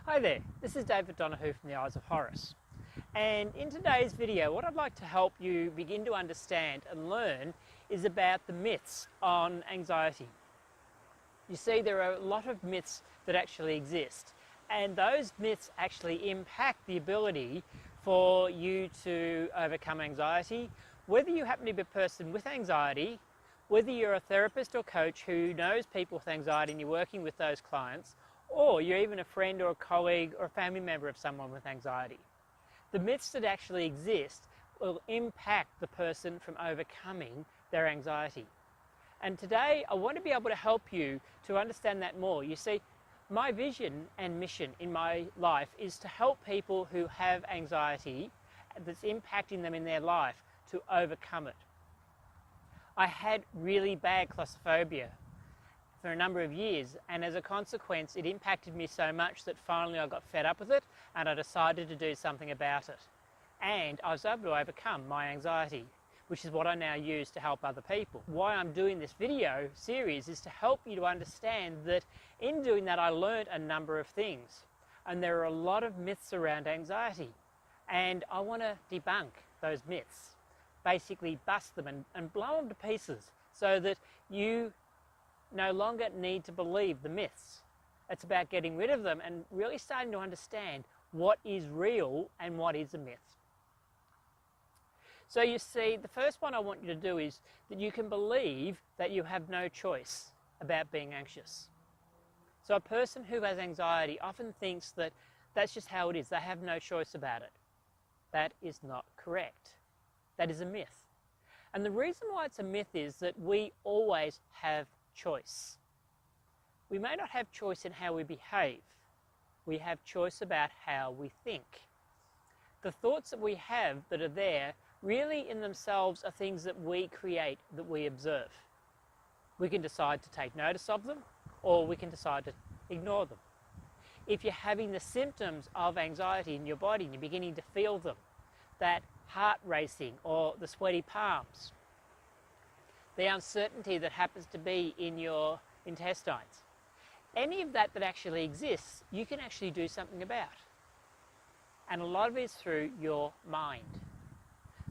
Hi there, this is David Donahue from the Eyes of Horus, and in today's video what I'd like to help you begin to understand and learn is about the myths on anxiety. You see, there are a lot of myths that actually exist, and those myths actually impact the ability for you to overcome anxiety, whether you happen to be a person with anxiety, whether you're a therapist or coach who knows people with anxiety and you're working with those clients, or you're even a friend or a colleague or a family member of someone with anxiety. The myths that actually exist will impact the person from overcoming their anxiety. And today I want to be able to help you to understand that more. You see, my vision and mission in my life is to help people who have anxiety that's impacting them in their life to overcome it. I had really bad claustrophobia for a number of years, and as a consequence it impacted me so much that finally I got fed up with it and I decided to do something about it. And I was able to overcome my anxiety, which is what I now use to help other people. Why I'm doing this video series is to help you to understand that in doing that I learned a number of things, and there are a lot of myths around anxiety, and I want to debunk those myths, basically bust them and blow them to pieces so that you no longer need to believe the myths. It's about getting rid of them and really starting to understand what is real and what is a myth. So you see, the first one I want you to do is that you can believe that you have no choice about being anxious. So a person who has anxiety often thinks that that's just how it is, they have no choice about it. That is not correct. That is a myth. And the reason why it's a myth is that we always have choice. We may not have choice in how we behave. We have choice about how we think. The thoughts that we have that are there really in themselves are things that we create, that we observe. We can decide to take notice of them, or we can decide to ignore them. If you're having the symptoms of anxiety in your body and you're beginning to feel them, that heart racing or the sweaty palms, the uncertainty that happens to be in your intestines, any of that actually exists, you can actually do something about. And a lot of it is through your mind.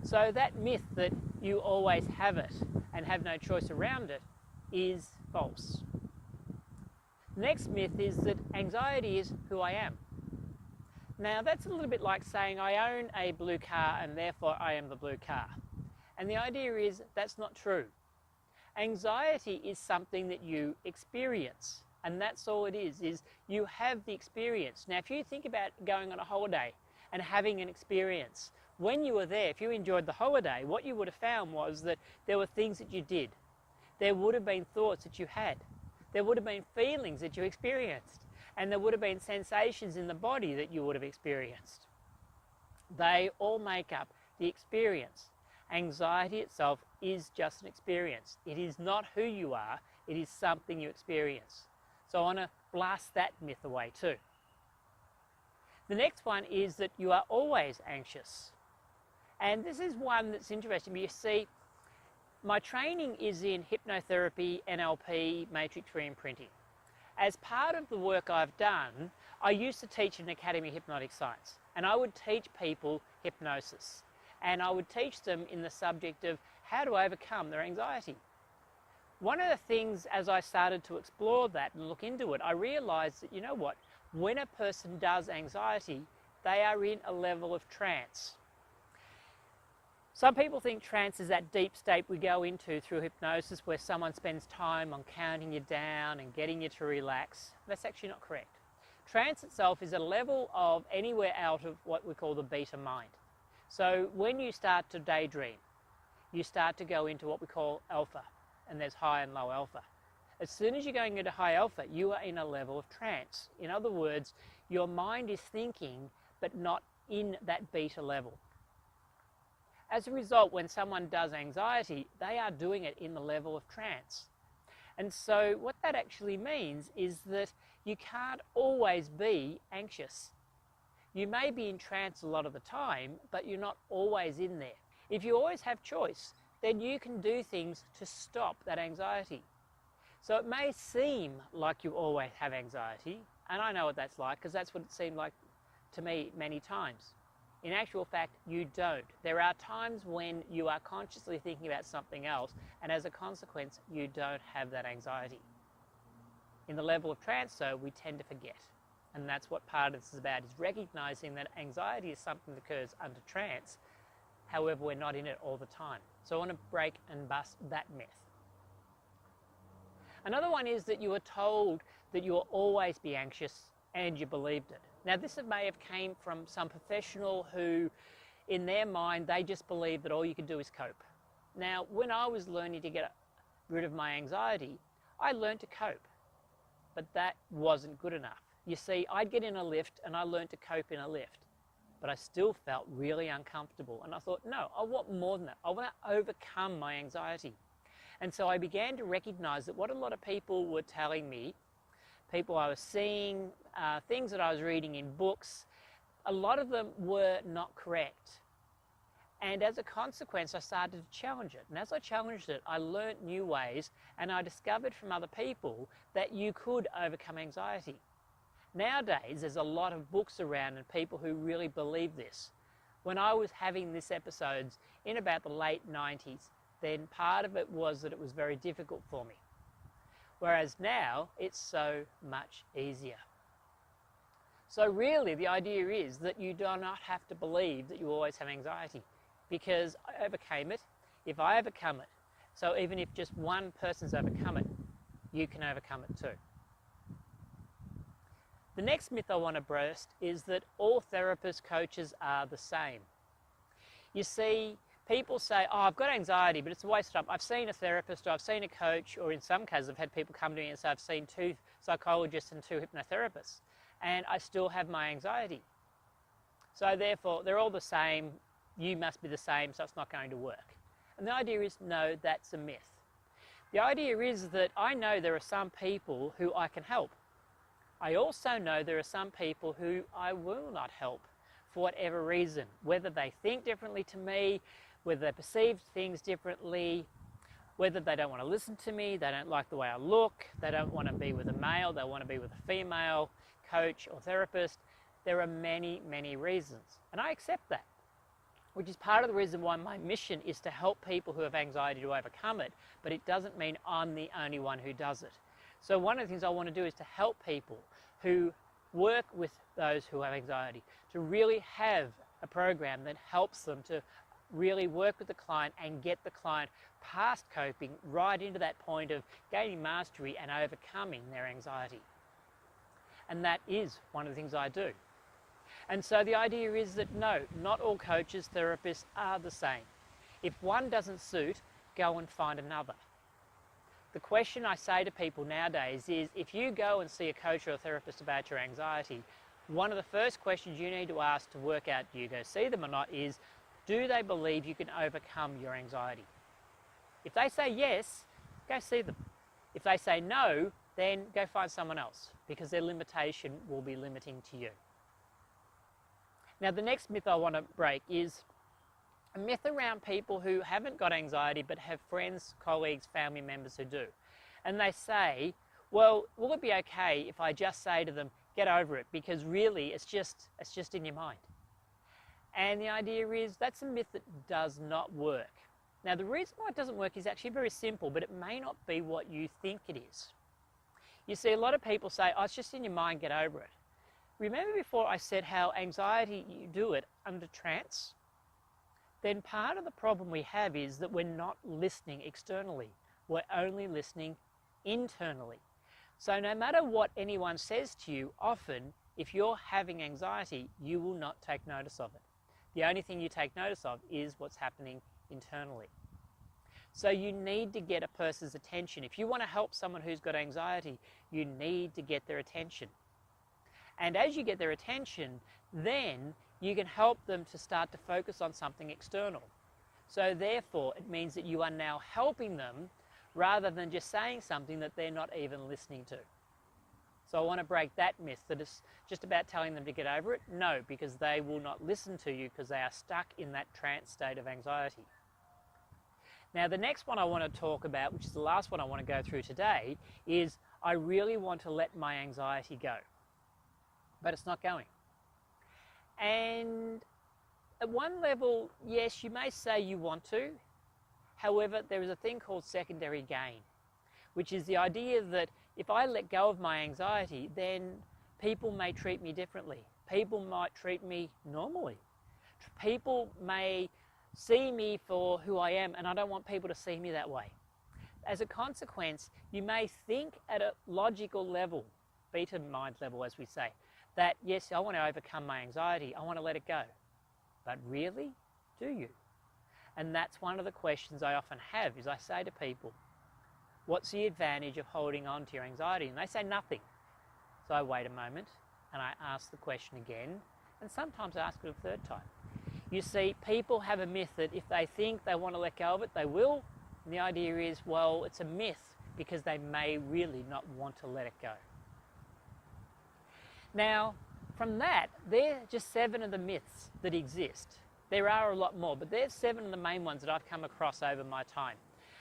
So that myth that you always have it and have no choice around it is false. The next myth is that anxiety is who I am. Now that's a little bit like saying I own a blue car and therefore I am the blue car. And the idea is that's not true. Anxiety is something that you experience, and that's all it is you have the experience. Now if you think about going on a holiday and having an experience, when you were there, if you enjoyed the holiday, what you would have found was that there were things that you did. There would have been thoughts that you had. There would have been feelings that you experienced. And there would have been sensations in the body that you would have experienced. They all make up the experience. Anxiety itself is just an experience. It is not who you are, it is something you experience. So I want to blast that myth away too. The next one is that you are always anxious. And this is one that's interesting. You see, my training is in hypnotherapy, NLP, matrix reimprinting. As part of the work I've done, I used to teach in an Academy of Hypnotic Science, and I would teach people hypnosis. And I would teach them in the subject of how to overcome their anxiety. One of the things, as I started to explore that and look into it, I realized that, you know what, when a person does anxiety, they are in a level of trance. Some people think trance is that deep state we go into through hypnosis where someone spends time on counting you down and getting you to relax. That's actually not correct. Trance itself is a level of anywhere out of what we call the beta mind. So when you start to daydream, you start to go into what we call alpha, and there's high and low alpha. As soon as you're going into high alpha, you are in a level of trance. In other words, your mind is thinking, but not in that beta level. As a result, when someone does anxiety, they are doing it in the level of trance. And so what that actually means is that you can't always be anxious. You may be in trance a lot of the time, but you're not always in there. If you always have choice, then you can do things to stop that anxiety. So it may seem like you always have anxiety, And I know what that's like, because that's what it seemed like to me many times. In actual fact, you don't. There are times when you are consciously thinking about something else, and as a consequence, you don't have that anxiety. In the level of trance, though, we tend to forget. And that's what part of this is about, is recognizing that anxiety is something that occurs under trance. However, we're not in it all the time. So I want to break and bust that myth. Another one is that you were told that you will always be anxious and you believed it. Now, this may have came from some professional who, in their mind, they just believed that all you could do is cope. Now, when I was learning to get rid of my anxiety, I learned to cope, but that wasn't good enough. You see, I'd get in a lift and I learned to cope in a lift, but I still felt really uncomfortable. And I thought, no, I want more than that. I want to overcome my anxiety. And so I began to recognize that what a lot of people were telling me, people I was seeing, things that I was reading in books, a lot of them were not correct. And as a consequence, I started to challenge it. And as I challenged it, I learnt new ways, and I discovered from other people that you could overcome anxiety. Nowadays, there's a lot of books around and people who really believe this. When I was having these episodes in about the late 90s, then part of it was that it was very difficult for me. Whereas now, it's so much easier. So really, the idea is that you do not have to believe that you always have anxiety, because I overcame it. If I overcome it, so even if just one person's overcome it, you can overcome it too. The next myth I want to burst is that all therapists, coaches are the same. You see, people say, oh, I've got anxiety, but it's a waste of time. I've seen a therapist, or I've seen a coach, or in some cases I've had people come to me and say, I've seen 2 psychologists and 2 hypnotherapists, and I still have my anxiety. So therefore, they're all the same, you must be the same, so it's not going to work. And the idea is, no, that's a myth. The idea is that I know there are some people who I can help. I also know there are some people who I will not help for whatever reason, whether they think differently to me, whether they perceive things differently, whether they don't want to listen to me, they don't like the way I look, they don't want to be with a male, they want to be with a female coach or therapist. There are many, many reasons, and I accept that, which is part of the reason why my mission is to help people who have anxiety to overcome it, but it doesn't mean I'm the only one who does it. So one of the things I want to do is to help people who work with those who have anxiety to really have a program that helps them to really work with the client and get the client past coping right into that point of gaining mastery and overcoming their anxiety. And that is one of the things I do. And so the idea is that no, not all coaches, therapists are the same. If one doesn't suit, go and find another. The question I say to people nowadays is, if you go and see a coach or a therapist about your anxiety, one of the first questions you need to ask to work out do you go see them or not is, do they believe you can overcome your anxiety? If they say yes, go see them. If they say no, then go find someone else, because their limitation will be limiting to you. Now, the next myth I want to break is a myth around people who haven't got anxiety but have friends, colleagues, family members who do. And they say, well, will it be okay if I just say to them, get over it, because really it's just in your mind. And the idea is that's a myth that does not work. Now, the reason why it doesn't work is actually very simple, but it may not be what you think it is. You see, a lot of people say, oh, it's just in your mind, get over it. Remember before I said how anxiety, you do it under trance? Then part of the problem we have is that we're not listening externally. We're only listening internally. So no matter what anyone says to you, often, if you're having anxiety, you will not take notice of it. The only thing you take notice of is what's happening internally. So you need to get a person's attention. If you want to help someone who's got anxiety, you need to get their attention. And as you get their attention, then you can help them to start to focus on something external. So therefore, it means that you are now helping them rather than just saying something that they're not even listening to. So I want to break that myth that it's just about telling them to get over it. No, because they will not listen to you because they are stuck in that trance state of anxiety. Now, the next one I want to talk about, which is the last one I want to go through today, is I really want to let my anxiety go. but it's not going. And at one level, yes, you may say you want to. However, there is a thing called secondary gain, which is the idea that if I let go of my anxiety, then people may treat me differently. People might treat me normally. People may see me for who I am, and I don't want people to see me that way. As a consequence, you may think at a logical level, beta mind level as we say, that yes, I want to overcome my anxiety, I want to let it go. But really, do you? And that's one of the questions I often have, is I say to people, what's the advantage of holding on to your anxiety? And they say nothing. So I wait a moment and I ask the question again, and sometimes I ask it a third time. You see, people have a myth that if they think they want to let go of it, they will. And the idea is, well, it's a myth because they may really not want to let it go. Now, from that, they're just 7 of the myths that exist. There are a lot more, but there's 7 of the main ones that I've come across over my time.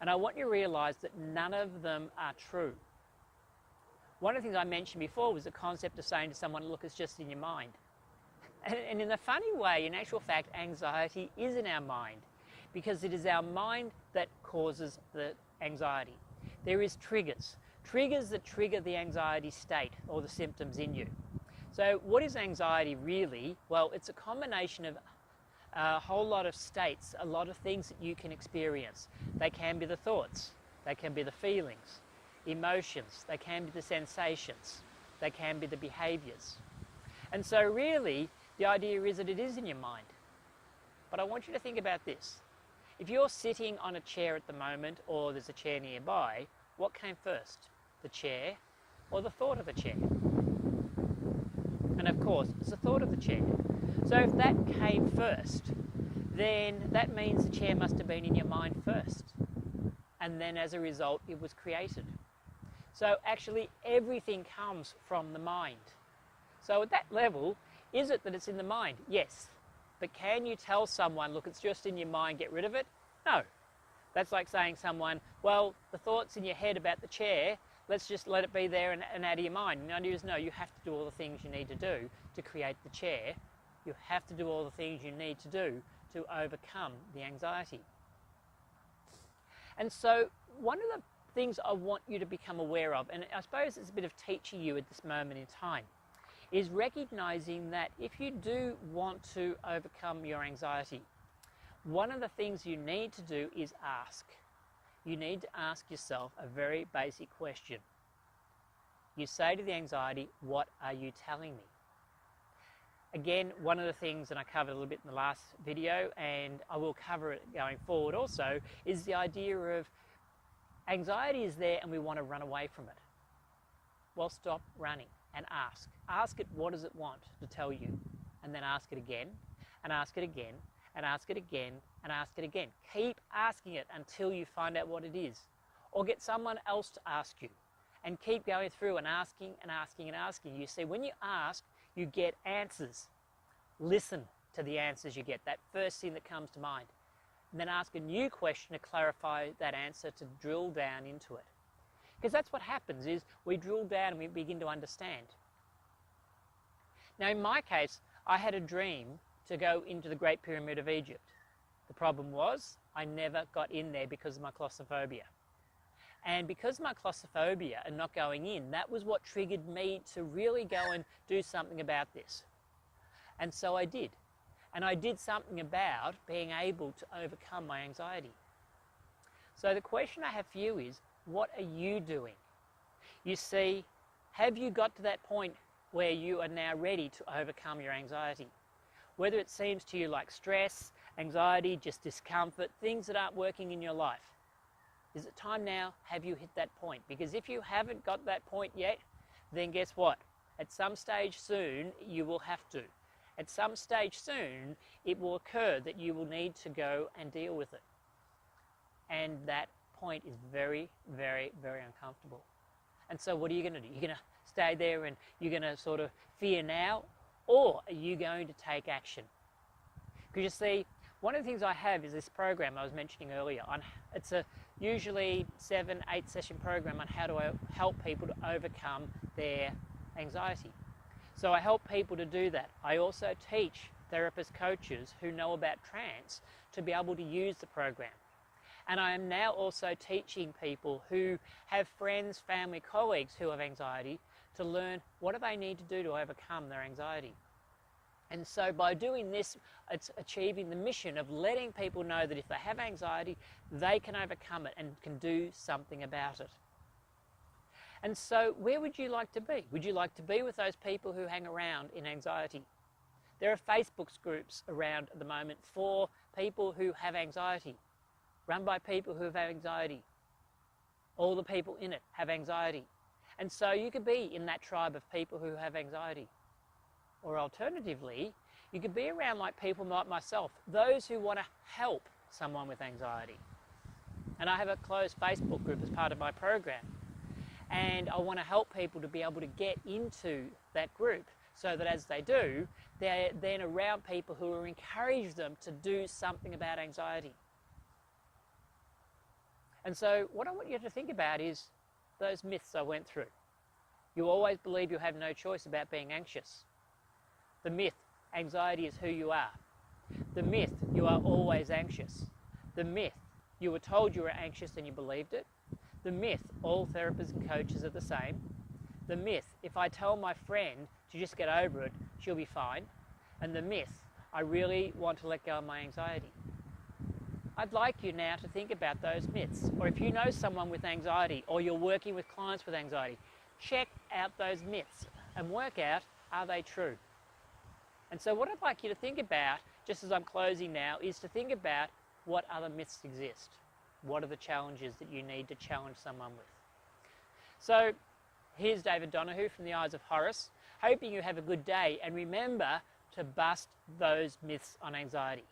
And I want you to realise that none of them are true. One of the things I mentioned before was the concept of saying to someone, look, it's just in your mind. And in a funny way, in actual fact, anxiety is in our mind, because it is our mind that causes the anxiety. There is triggers that trigger the anxiety state or the symptoms in you. So what is anxiety really? Well, it's a combination of a whole lot of states, a lot of things that you can experience. They can be the thoughts, they can be the feelings, emotions, they can be the sensations, they can be the behaviours. And so really, the idea is that it is in your mind. But I want you to think about this. If you're sitting on a chair at the moment, or there's a chair nearby, what came first? The chair or the thought of the chair? And of course, it's the thought of the chair. So if that came first, then that means the chair must have been in your mind first. And then as a result, it was created. So actually, everything comes from the mind. So at that level, is it that it's in the mind? Yes. But can you tell someone, look, it's just in your mind, get rid of it? No. That's like saying to someone, well, the thoughts in your head about the chair, let's just let it be there and out of your mind. And the idea is, no, you have to do all the things you need to do to create the chair. You have to do all the things you need to do to overcome the anxiety. And so one of the things I want you to become aware of, and I suppose it's a bit of teaching you at this moment in time, is recognizing that if you do want to overcome your anxiety, one of the things you need to do is ask. You need to ask yourself a very basic question. You say to the anxiety, what are you telling me? Again, one of the things that I covered a little bit in the last video, and I will cover it going forward also, is the idea of anxiety is there and we want to run away from it. Well, stop running and ask. Ask it, what does it want to tell you? And then ask it again, and ask it again, and ask it again, and ask it again. Keep asking it until you find out what it is. Or get someone else to ask you. And keep going through and asking and asking and asking. You see, when you ask, you get answers. Listen to the answers you get, that first thing that comes to mind. And then ask a new question to clarify that answer, to drill down into it. Because that's what happens, is we drill down and we begin to understand. Now in my case, I had a dream to go into the Great Pyramid of Egypt. The problem was, I never got in there because of my claustrophobia. And because of my claustrophobia and not going in, that was what triggered me to really go and do something about this. And so I did. And I did something about being able to overcome my anxiety. So the question I have for you is, what are you doing? You see, have you got to that point where you are now ready to overcome your anxiety? Whether it seems to you like stress, anxiety, just discomfort, things that aren't working in your life. Is it time now? Have you hit that point? Because if you haven't got that point yet, then guess what? At some stage soon, you will have to. At some stage soon, it will occur that you will need to go and deal with it. And that point is very, very, very uncomfortable. And so what are you going to do? You're going to stay there and you're going to sort of fear now, or are you going to take action? Because you see, one of the things I have is this program I was mentioning earlier. It's a usually 7-8 session program on how to help people to overcome their anxiety. So I help people to do that. I also teach therapist coaches who know about trance to be able to use the program. And I am now also teaching people who have friends, family, colleagues who have anxiety to learn what do they need to do to overcome their anxiety. And so by doing this, it's achieving the mission of letting people know that if they have anxiety, they can overcome it and can do something about it. And so where would you like to be? Would you like to be with those people who hang around in anxiety? There are Facebook groups around at the moment for people who have anxiety, run by people who have anxiety. All the people in it have anxiety. And so you could be in that tribe of people who have anxiety. Or alternatively, you could be around like people like myself, those who want to help someone with anxiety. And I have a closed Facebook group as part of my program. And I want to help people to be able to get into that group so that as they do, they're then around people who will encourage them to do something about anxiety. And so what I want you to think about is those myths I went through. You always believe you have no choice about being anxious. The myth, anxiety is who you are. The myth, you are always anxious. The myth, you were told you were anxious and you believed it. The myth, all therapists and coaches are the same. The myth, if I tell my friend to just get over it, she'll be fine. And the myth, I really want to let go of my anxiety. I'd like you now to think about those myths. Or if you know someone with anxiety or you're working with clients with anxiety, check out those myths and work out, are they true? And so what I'd like you to think about, just as I'm closing now, is to think about what other myths exist. What are the challenges that you need to challenge someone with? So here's David Donahue from the Eyes of Horus, hoping you have a good day, and remember to bust those myths on anxiety.